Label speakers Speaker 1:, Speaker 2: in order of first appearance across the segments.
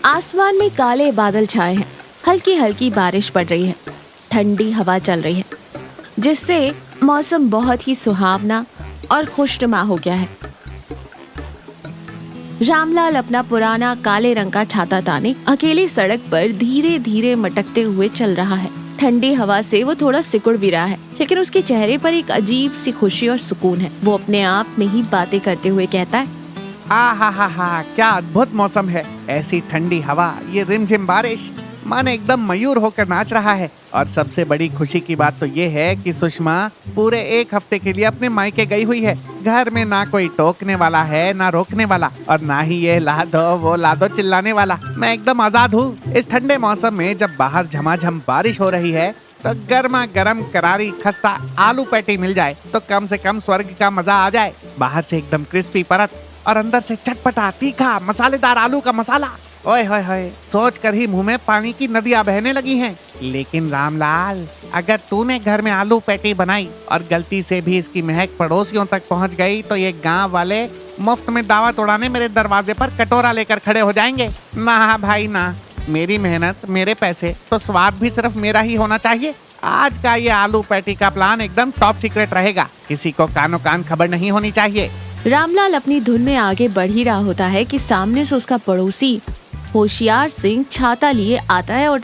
Speaker 1: आसमान में काले बादल छाए हैं, हल्की हल्की बारिश पड़ रही है, ठंडी हवा चल रही है, जिससे मौसम बहुत ही सुहावना और खुशनुमा हो गया है। रामलाल अपना पुराना काले रंग का छाता ताने अकेली सड़क पर धीरे धीरे मटकते हुए चल रहा है। ठंडी हवा से वो थोड़ा सिकुड़ भी रहा है, लेकिन उसके चेहरे पर एक अजीब सी खुशी और सुकून है। वो अपने आप में ही बातें करते हुए कहता है,
Speaker 2: हा, क्या अद्भुत मौसम है। ऐसी ठंडी हवा, ये रिमझिम बारिश, मन एकदम मयूर होकर नाच रहा है। और सबसे बड़ी खुशी की बात तो ये है कि सुषमा पूरे 1 हफ्ते के लिए अपने मायके गई हुई है। घर में ना कोई टोकने वाला है, ना रोकने वाला, और ना ही ये ला दो वो ला दो चिल्लाने वाला। मैं एकदम आजाद हूँ। इस ठंडे मौसम में जब बाहर झमाझम बारिश हो रही है तो गर्मा गर्म करारी खस्ता आलू पैटी मिल जाए तो कम से कम स्वर्ग का मजा आ जाए। बाहर से एकदम क्रिस्पी परत और अंदर से चटपटा तीखा मसालेदार आलू का मसाला। ओए होए होए, सोच कर ही मुंह में पानी की नदियां बहने लगी हैं। लेकिन रामलाल, अगर तूने घर में आलू पैटी बनाई और गलती से भी इसकी महक पड़ोसियों तक पहुंच गई तो ये गांव वाले मुफ्त में दावत उड़ाने मेरे दरवाजे पर कटोरा लेकर खड़े हो जाएंगे। ना भाई ना, मेरी मेहनत, मेरे पैसे, तो स्वाद भी सिर्फ मेरा ही होना चाहिए। आज का ये आलू पैटी का प्लान एकदम टॉप सीक्रेट रहेगा, किसी को कानो कान खबर नहीं होनी चाहिए।
Speaker 1: रामलाल अपनी धुन में आगे बढ़ ही रहा होता है कि सामने से उसका पड़ोसी होशियार सिंह छाता लिए आता है और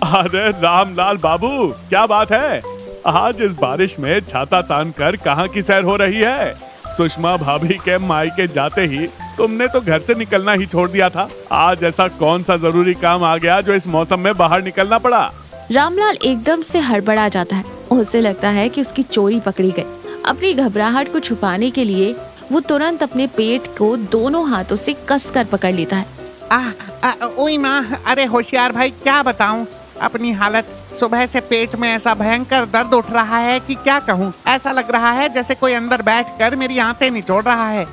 Speaker 3: अरे रामलाल बाबू, क्या बात है? आज इस बारिश में छाता तान कर कहाँ की सैर हो रही है? सुषमा भाभी के मायके जाते ही तुमने तो घर से निकलना ही छोड़ दिया था। आज ऐसा कौन सा जरूरी काम आ गया जो इस मौसम में बाहर निकलना पड़ा?
Speaker 1: रामलाल एकदम से हड़बड़ा जाता है। उसे लगता है कि उसकी चोरी पकड़ी गई। अपनी घबराहट को छुपाने के लिए वो तुरंत अपने पेट को दोनों हाथों से कसकर पकड़ लेता है।
Speaker 2: ओई माँ, अरे होशियार भाई, क्या बताऊं अपनी हालत। सुबह से पेट में ऐसा भयंकर दर्द उठ रहा है कि क्या कहूँ। ऐसा लग रहा है जैसे कोई अंदर बैठकर मेरी आंतें निचोड़ रहा है।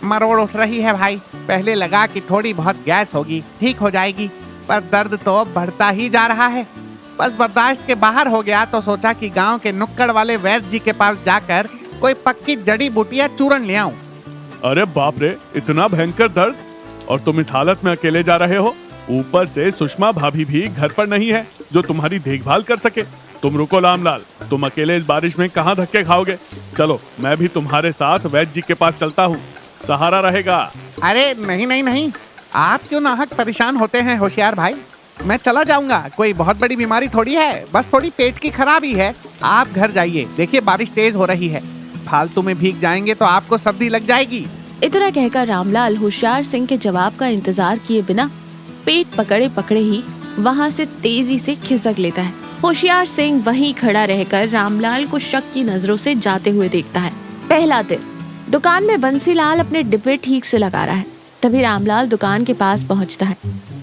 Speaker 2: मरोड़ उठ रही है भाई। पहले लगा कि थोड़ी बहुत गैस होगी, ठीक हो जाएगी, पर दर्द तो बढ़ता ही जा रहा है। बस बर्दाश्त के बाहर हो गया तो सोचा कि गांव के नुक्कड़ वाले वैद्य जी के पास जाकर कोई पक्की जड़ी बूटी या चूरन ले आऊं।
Speaker 3: अरे बाप रे, इतना भयंकर दर्द, और तुम इस हालत में अकेले जा रहे हो। ऊपर से सुषमा भाभी भी घर पर नहीं है जो तुम्हारी देखभाल कर सके। तुम रुको रामलाल, तुम अकेले इस बारिश में कहाँ धक्के खाओगे? चलो, मैं भी तुम्हारे साथ वैद्य जी के पास चलता हूँ, सहारा रहेगा।
Speaker 2: अरे नहीं, आप क्यों नाहक परेशान होते हैं होशियार भाई। मैं चला जाऊंगा, कोई बहुत बड़ी बीमारी थोड़ी है, बस थोड़ी पेट की खराबी है। आप घर जाइए, देखिए बारिश तेज हो रही है, फालतू में भीग जाएंगे तो आपको सर्दी लग जाएगी।
Speaker 1: इतना कहकर रामलाल होशियार सिंह के जवाब का इंतजार किए बिना पेट पकड़े पकड़े ही वहाँ से तेजी से खिसक लेता है। होशियार सिंह वहीं खड़ा रहकर रामलाल को शक की नजरों से जाते हुए देखता है। पहला दिन, दुकान में बंसीलाल अपने डिब्बे ठीक से लगा रहा है। तभी रामलाल दुकान के पास पहुँचता है।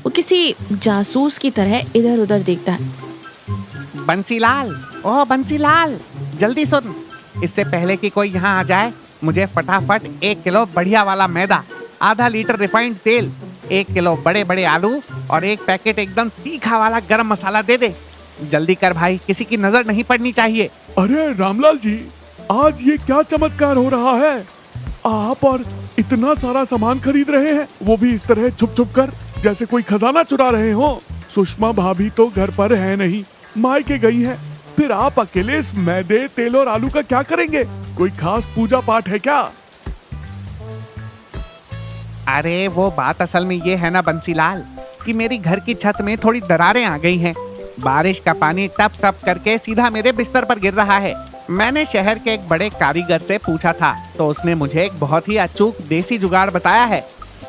Speaker 1: वो किसी जासूस की तरह इधर उधर देखता है।
Speaker 2: बंसीलाल, ओह बंसीलाल, जल्दी सुन, इससे पहले कि कोई यहाँ आ जाए, मुझे फटाफट 1 किलो बढ़िया वाला मैदा, आधा लीटर रिफाइंड तेल, 1 किलो बड़े बड़े आलू और 1 पैकेट एकदम तीखा वाला गरम मसाला दे दे। जल्दी कर भाई, किसी की नजर नहीं पड़नी चाहिए।
Speaker 3: अरे रामलाल जी, आज ये क्या चमत्कार हो रहा है? आप और इतना सारा सामान खरीद रहे हैं, वो भी इस तरह छुप छुप कर, जैसे कोई खजाना चुरा रहे हो। सुषमा भाभी तो घर पर है नहीं, मायके गई है। फिर आप अकेले इस मैदे, तेल और आलू का क्या करेंगे? कोई खास पूजा पाठ है क्या?
Speaker 2: अरे वो बात असल में ये है ना बंसीलाल, कि मेरी घर की छत में थोड़ी दरारें आ गई हैं। बारिश का पानी टप टप करके सीधा मेरे बिस्तर पर गिर रहा है। मैंने शहर के एक बड़े कारीगर से पूछा था तो उसने मुझे एक बहुत ही अचूक देसी जुगाड़ बताया है।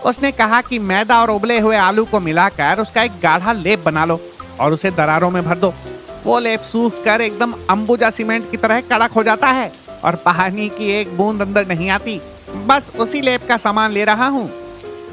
Speaker 2: उसने कहा कि मैदा और उबले हुए आलू को मिलाकर उसका एक गाढ़ा लेप बना लो और उसे दरारों में भर दो। वो लेप सूख कर एकदम अंबुजा सीमेंट की तरह कड़क हो जाता है और पानी की एक बूंद अंदर नहीं आती। बस उसी लेप का सामान ले रहा हूँ।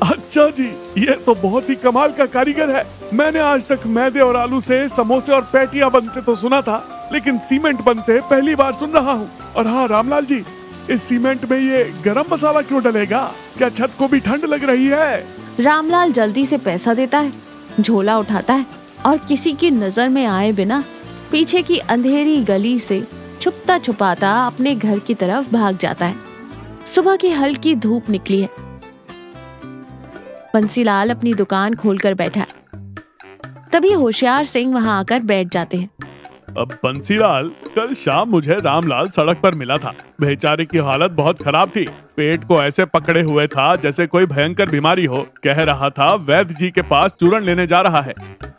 Speaker 3: अच्छा जी, ये तो बहुत ही कमाल का कारीगर है। मैंने आज तक मैदे और आलू से समोसे और पैटियां बनते तो सुना था, लेकिन सीमेंट बनते पहली बार सुन रहा हूँ। और हाँ रामलाल जी, इस सीमेंट में ये गरम मसाला क्यों डलेगा? क्या छत को भी ठंड लग रही है?
Speaker 1: रामलाल जल्दी से पैसा देता है, झोला उठाता है और किसी की नजर में आए बिना पीछे की अंधेरी गली से छुपता छुपाता अपने घर की तरफ भाग जाता है। सुबह की हल्की धूप निकली है। बंसीलाल अपनी दुकान खोलकर बैठा है। तभी होशियार सिंह वहां आकर बैठ जाते हैं।
Speaker 3: अब बंसीलाल, कल शाम मुझे रामलाल सड़क पर मिला था। बेचारे की हालत बहुत खराब थी। पेट को ऐसे पकड़े हुए था जैसे कोई भयंकर बीमारी हो। कह रहा था वैद्य जी के पास चूरन लेने जा रहा है।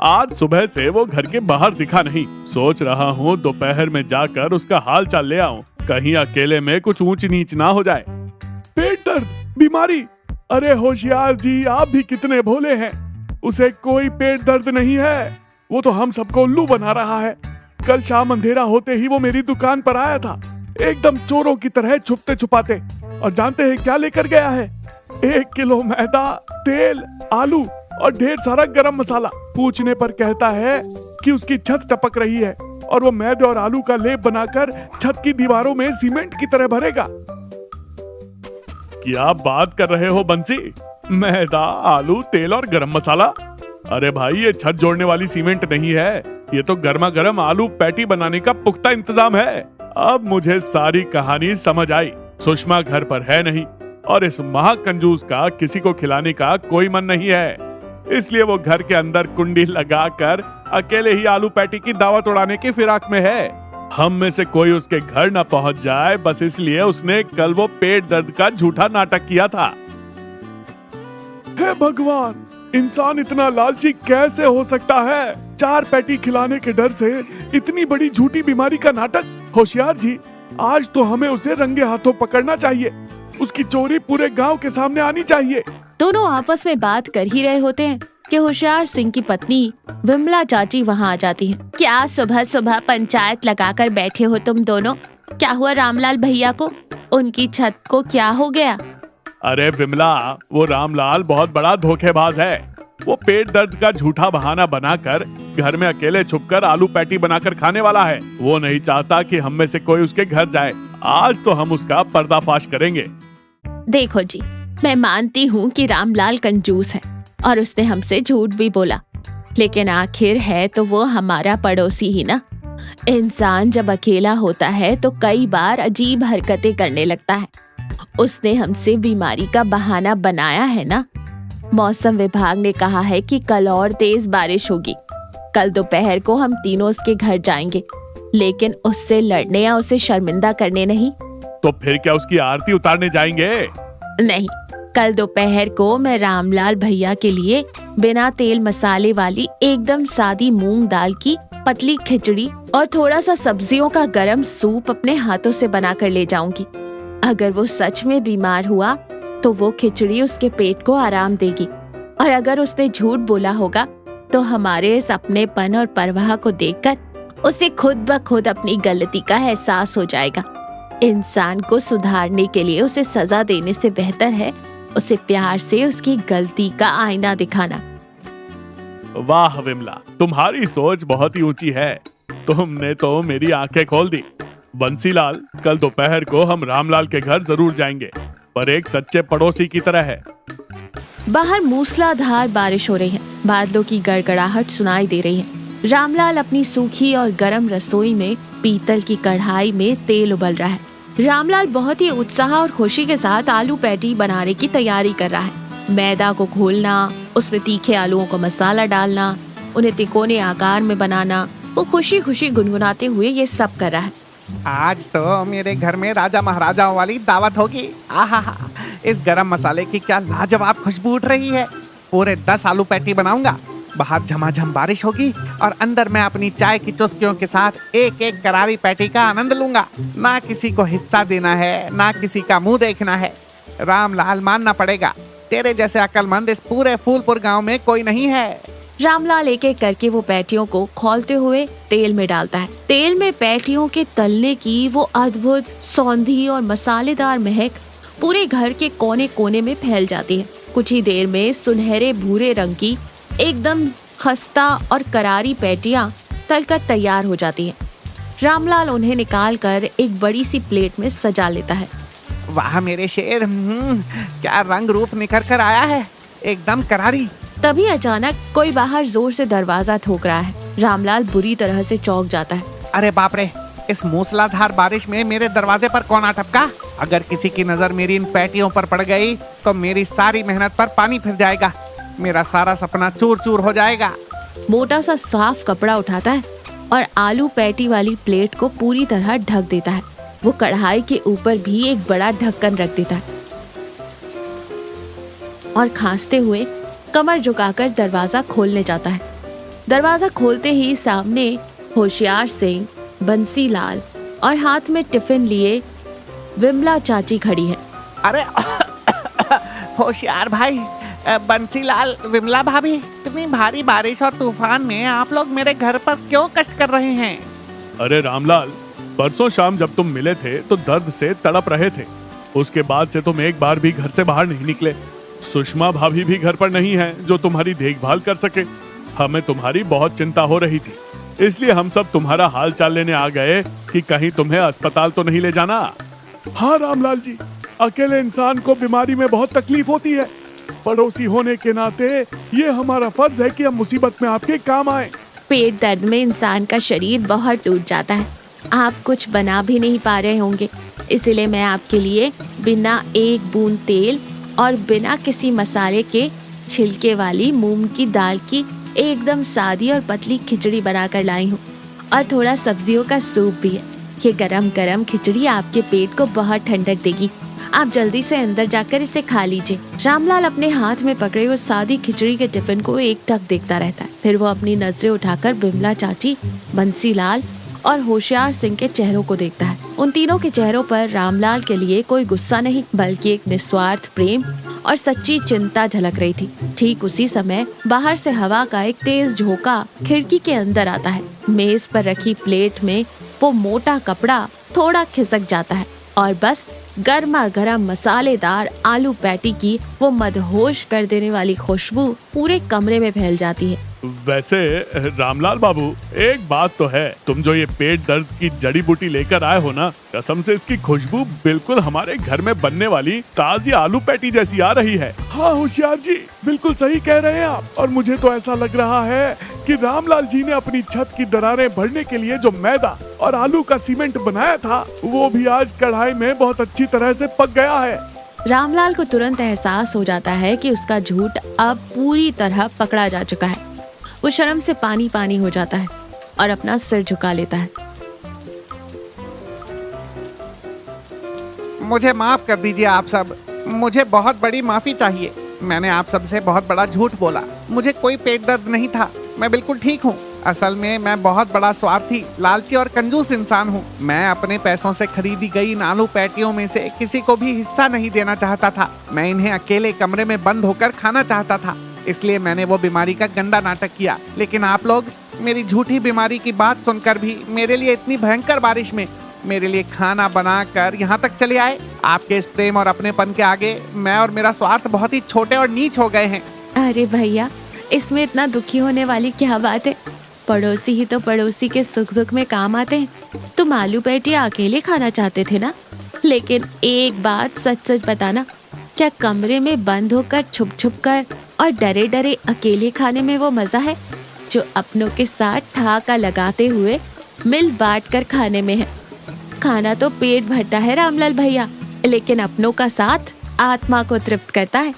Speaker 3: आज सुबह से वो घर के बाहर दिखा नहीं। सोच रहा हूँ दोपहर में जाकर उसका हाल चाल ले आऊं, कहीं अकेले में कुछ ऊंच नीच ना हो जाए। पेट दर्द, बीमारी? अरे होशियार जी, आप भी कितने भोले हैं। उसे कोई पेट दर्द नहीं है, वो तो हम सबको उल्लू बना रहा है। कल शाम अंधेरा होते ही वो मेरी दुकान पर आया था, एकदम चोरों की तरह छुपते छुपाते। और जानते हैं क्या लेकर गया है? 1 किलो मैदा, तेल, आलू और ढेर सारा गरम मसाला। पूछने पर कहता है कि उसकी छत टपक रही है और वो मैदे और आलू का लेप बनाकर छत की दीवारों में सीमेंट की तरह भरेगा। क्या बात कर रहे हो बंसी? मैदा, आलू, तेल और गरम मसाला? अरे भाई, ये छत जोड़ने वाली सीमेंट नहीं है, ये तो गर्मा गर्म आलू पैटी बनाने का पुख्ता इंतजाम है। अब मुझे सारी कहानी समझ आई। सुषमा घर पर है नहीं और इस महाकंजूस का किसी को खिलाने का कोई मन नहीं है, इसलिए वो घर के अंदर कुंडी लगाकर अकेले ही आलू पैटी की दावत उड़ाने की फिराक में है। हम में से कोई उसके घर न पहुंच जाए, बस इसलिए उसने कल वो पेट दर्द का झूठा नाटक किया था। हे भगवान, इंसान इतना लालची कैसे हो सकता है? 4 पैटी खिलाने के डर से इतनी बड़ी झूठी बीमारी का नाटक। होशियार जी, आज तो हमें उसे रंगे हाथों पकड़ना चाहिए। उसकी चोरी पूरे गांव के सामने आनी चाहिए।
Speaker 1: दोनों आपस में बात कर ही रहे होते हैं कि होशियार सिंह की पत्नी विमला चाची वहां आ जाती है। क्या सुबह सुबह पंचायत लगाकर बैठे हो तुम दोनों? क्या हुआ रामलाल भैया को? उनकी छत को क्या हो गया?
Speaker 3: अरे विमला, वो रामलाल बहुत बड़ा धोखेबाज है। वो पेट दर्द का झूठा बहाना बनाकर घर में अकेले छुपकर आलू पैटी बनाकर खाने वाला है। वो नहीं चाहता कि हम में से कोई उसके घर जाए। आज तो हम उसका पर्दाफाश करेंगे।
Speaker 1: देखो जी, मैं मानती हूँ कि रामलाल कंजूस है और उसने हमसे झूठ भी बोला, लेकिन आखिर है तो वो हमारा पड़ोसी ही ना। इंसान जब अकेला होता है तो कई बार अजीब हरकतें करने लगता है। उसने हमसे बीमारी का बहाना बनाया है ना। मौसम विभाग ने कहा है कि कल और तेज बारिश होगी। कल दोपहर को हम तीनों उसके घर जाएंगे, लेकिन उससे लड़ने या उसे शर्मिंदा करने नहीं।
Speaker 3: तो फिर क्या उसकी आरती उतारने जाएंगे?
Speaker 1: नहीं, कल दोपहर को मैं रामलाल भैया के लिए बिना तेल मसाले वाली एकदम सादी मूंग दाल की पतली खिचड़ी और थोड़ा सा सब्जियों का गरम सूप अपने हाथों से बनाकर ले जाऊंगी। अगर वो सच में बीमार हुआ तो वो खिचड़ी उसके पेट को आराम देगी, और अगर उसने झूठ बोला होगा तो हमारे इस अपनेपन और परवाह को देखकर उसे खुद ब खुद अपनी गलती का एहसास हो जाएगा। इंसान को सुधारने के लिए उसे सजा देने से बेहतर है उसे प्यार से उसकी गलती का आईना दिखाना।
Speaker 3: वाह विमला, तुम्हारी सोच बहुत ही ऊंची है। तुमने तो मेरी आंखें खोल दी। बंसीलाल, कल दोपहर को हम रामलाल के घर जरूर जाएंगे, पर एक सच्चे पड़ोसी की तरह है।
Speaker 1: बाहर मूसलाधार बारिश हो रही है। बादलों की गड़गड़ाहट सुनाई दे रही है। रामलाल अपनी सूखी और गर्म रसोई में पीतल की कढ़ाई में तेल उबल रहा है। रामलाल बहुत ही उत्साह और खुशी के साथ आलू पैटी बनाने की तैयारी कर रहा है। मैदा को घोलना, उसमें तीखे आलूओं को मसाला डालना, उन्हें तिकोने आकार में बनाना, वो खुशी खुशी गुनगुनाते हुए ये सब कर रहा है।
Speaker 2: आज तो मेरे घर में राजा महाराजाओं वाली दावत होगी। आहा, इस गरम मसाले की क्या लाजवाब खुशबू उठ रही है। पूरे 10 आलू पैटी बनाऊंगा। बाहर झमाझम बारिश होगी और अंदर मैं अपनी चाय की चुस्कियों के साथ एक एक करारी पैटी का आनंद लूंगा। ना किसी को हिस्सा देना है, ना किसी का मुंह देखना है। रामलाल, मानना पड़ेगा, तेरे जैसे अक्लमंद इस पूरे फूलपुर गांव में कोई नहीं है।
Speaker 1: रामलाल एक एक करके वो पैटियों को खौलते हुए तेल में डालता है। तेल में पैटियों के तलने की वो अद्भुत सौंधी और मसालेदार महक पूरे घर के कोने कोने में फैल जाती है। कुछ ही देर में सुनहरे भूरे रंग की एकदम खस्ता और करारी पैटियां तलकर तैयार हो जाती हैं। रामलाल उन्हें निकालकर एक बड़ी सी प्लेट में सजा लेता है।
Speaker 2: वाह मेरे शेर, क्या रंग रूप निखर कर आया है, एकदम करारी।
Speaker 1: तभी अचानक कोई बाहर जोर से दरवाजा ठोक रहा है। रामलाल बुरी तरह से चौंक जाता है।
Speaker 2: अरे बाप रे, इस मूसलाधार बारिश में मेरे दरवाजे पर कौन आ टपका? अगर किसी की नजर मेरी इन पैटियों पर पड़ गई तो मेरी सारी मेहनत पर पानी फिर जाएगा। मेरा सारा सपना चूर चूर हो जाएगा।
Speaker 1: मोटा सा साफ कपड़ा उठाता है और आलू पैटी वाली प्लेट को पूरी तरह ढक देता है। वो कढ़ाई के ऊपर भी एक बड़ा ढक्कन रख देता है और खांसते हुए कमर झुकाकर दरवाजा खोलने जाता है। दरवाजा खोलते ही सामने होशियार सिंह, बंसीलाल और हाथ में टिफिन लिए विमला चाची खड़ी है।
Speaker 2: अरे होशियार भाई, बंसीलाल, विमला भाभी, इतनी भारी बारिश और तूफान में आप लोग मेरे घर पर क्यों कष्ट कर रहे हैं?
Speaker 3: अरे रामलाल, परसों शाम जब तुम मिले थे तो दर्द से तड़प रहे थे। उसके बाद से तुम एक बार भी घर से बाहर नहीं निकले। सुषमा भाभी भी घर पर नहीं है जो तुम्हारी देखभाल कर सके। हमें तुम्हारी बहुत चिंता हो रही थी, इसलिए हम सब तुम्हारा हाल चाल लेने आ गए कि कहीं तुम्हें अस्पताल तो नहीं ले जाना। हाँ रामलाल जी, अकेले इंसान को बीमारी में बहुत तकलीफ होती है। पड़ोसी होने के नाते ये हमारा फर्ज है कि हम मुसीबत में आपके काम आए।
Speaker 1: पेट दर्द में इंसान का शरीर बहुत टूट जाता है। आप कुछ बना भी नहीं पा रहे होंगे, इसलिए मैं आपके लिए बिना एक बूंद तेल और बिना किसी मसाले के छिलके वाली मूंग की दाल की एकदम सादी और पतली खिचड़ी बनाकर लाई हूँ। और थोड़ा सब्जियों का सूप भी है। ये गरम गरम खिचड़ी आपके पेट को बहुत ठंडक देगी। आप जल्दी से अंदर जाकर इसे खा लीजिए। रामलाल अपने हाथ में पकड़े हुए सादी खिचड़ी के टिफिन को एकटक देखता रहता है। फिर वो अपनी नजरें उठाकर बिमला चाची, बंसीलाल और होशियार सिंह के चेहरों को देखता है। उन तीनों के चेहरों पर रामलाल के लिए कोई गुस्सा नहीं, बल्कि एक निस्वार्थ प्रेम और सच्ची चिंता झलक रही थी। ठीक उसी समय बाहर से हवा का एक तेज झोंका खिड़की के अंदर आता है। मेज पर रखी प्लेट में वो मोटा कपड़ा थोड़ा खिसक जाता है और बस गर्मा गर्म मसालेदार आलू पैटी की वो मदहोश कर देने वाली खुशबू पूरे कमरे में फैल जाती है।
Speaker 3: वैसे रामलाल बाबू, एक बात तो है, तुम जो ये पेट दर्द की जड़ी बूटी लेकर आए हो ना, कसम से इसकी खुशबू बिल्कुल हमारे घर में बनने वाली ताजी आलू पैटी जैसी आ रही है। हाँ होशियार जी, बिल्कुल सही कह रहे हैं आप। और मुझे तो ऐसा लग रहा है कि रामलाल जी ने अपनी छत की दरारें भरने के लिए जो मैदा और आलू का सीमेंट बनाया था, वो भी आज कढ़ाई में बहुत अच्छी तरह से पक गया है।
Speaker 1: रामलाल को तुरंत एहसास हो जाता है कि उसका झूठ अब पूरी तरह पकड़ा जा चुका है। वो शर्म से पानी पानी हो जाता है और अपना सिर झुका लेता है।
Speaker 2: मुझे माफ कर दीजिए आप सब, मुझे बहुत बड़ी माफी चाहिए। मैंने आप सबसे बहुत बड़ा झूठ बोला। मुझे कोई पेट दर्द नहीं था, मैं बिल्कुल ठीक हूँ। असल में मैं बहुत बड़ा स्वार्थी, लालची और कंजूस इंसान हूँ। मैं अपने पैसों से खरीदी गई इन आलू पैटियों में से किसी को भी हिस्सा नहीं देना चाहता था। मैं इन्हें अकेले कमरे में बंद होकर खाना चाहता था, इसलिए मैंने वो बीमारी का गंदा नाटक किया। लेकिन आप लोग मेरी झूठी बीमारी की बात सुनकर भी मेरे लिए इतनी भयंकर बारिश में मेरे लिए खाना बनाकर यहाँ तक चले आए। आपके इस प्रेम और अपनेपन के आगे मैं और मेरा स्वार्थ बहुत ही छोटे और नीच हो गए हैं।
Speaker 1: अरे भैया, इसमें इतना दुखी होने वाली क्या बात है? पड़ोसी ही तो पड़ोसी के सुख दुख में काम आते हैं। तुम आलू पैटी अकेले खाना चाहते थे ना? लेकिन एक बात सच सच बताना, क्या कमरे में बंद होकर छुप छुप कर और डरे डरे अकेले खाने में वो मजा है जो अपनों के साथ ठहाका लगाते हुए मिल बांट कर खाने में है? खाना तो पेट भरता है रामलाल भैया, लेकिन अपनों का साथ आत्मा को तृप्त करता है।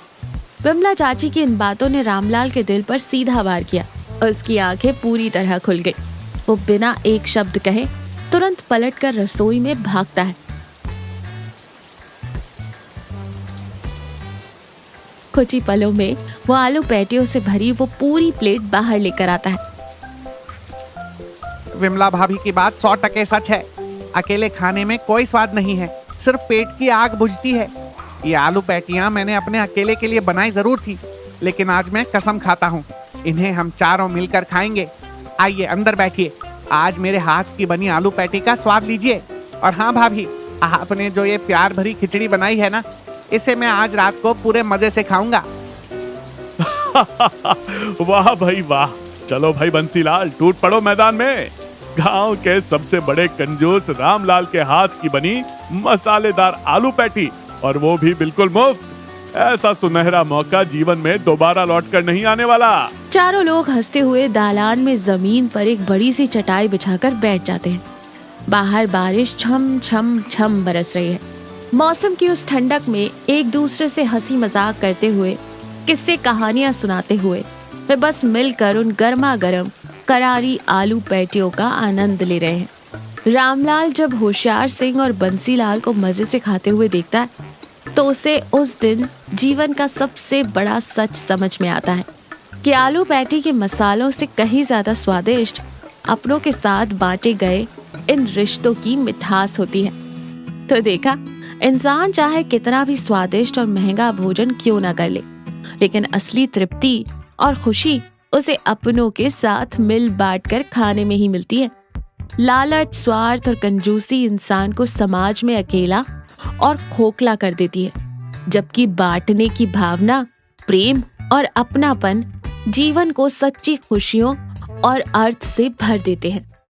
Speaker 1: विमला चाची की इन बातों ने रामलाल के दिल पर सीधा वार किया। उसकी आंखें पूरी तरह खुल गई। वो बिना एक शब्द कहे तुरंत पलटकर रसोई में भागता है। कुछ ही पलों में वो आलू पैटियों से भरी वो पूरी प्लेट बाहर लेकर आता है।
Speaker 2: विमला भाभी की बात 100% सच है। अकेले खाने में कोई स्वाद नहीं है, सिर्फ पेट की आग बुझती है। ये आलू पैटियां मैंने अपने अकेले के लिए बनाई जरूर थी, लेकिन आज मैं कसम खाता हूँ इन्हें हम चारों मिलकर खाएंगे। आइए अंदर बैठिए, आज मेरे हाथ की बनी आलू पैटी का स्वाद लीजिए। और हाँ भाभी, आपने जो ये प्यार भरी खिचड़ी बनाई है ना, इसे मैं आज रात को पूरे मजे से खाऊंगा।
Speaker 3: वाह भाई वाह, चलो भाई बंसीलाल, टूट पड़ो मैदान में। गांव के सबसे बड़े कंजूस रामलाल के हाथ की बनी मसालेदार आलू पैटी, और वो भी बिल्कुल मुफ्त। ऐसा सुनहरा मौका जीवन में दोबारा लौट कर नहीं आने वाला।
Speaker 1: चारों लोग हंसते हुए दालान में जमीन पर एक बड़ी सी चटाई बिछाकर बैठ जाते हैं। बाहर बारिश छम छम छम बरस रही है। मौसम की उस ठंडक में एक दूसरे से हंसी मजाक करते हुए किस्से कहानियां सुनाते हुए वे बस मिलकर उन गर्मा गर्म करारी आलू पैटियों का आनंद ले रहे हैं। रामलाल जब होशियार सिंह और बंसीलाल को मजे से खाते हुए देखता है तो उसे उस दिन जीवन का सबसे बड़ा सच समझ में आता है कि आलू पैटी के मसालों से कहीं ज्यादा स्वादिष्ट अपनों के साथ बांटे गए इन रिश्तों की मिठास होती है। तो देखा, इंसान चाहे कितना भी स्वादिष्ट और महंगा भोजन क्यों ना कर ले, लेकिन असली तृप्ति और खुशी उसे अपनों के साथ मिल बांट कर खाने में ही मिलती है। लालच, स्वार्थ और कंजूसी इंसान को समाज में अकेला और खोखला कर देती है, जबकि बांटने की भावना, प्रेम और अपनापन जीवन को सच्ची खुशियों और अर्थ से भर देते हैं।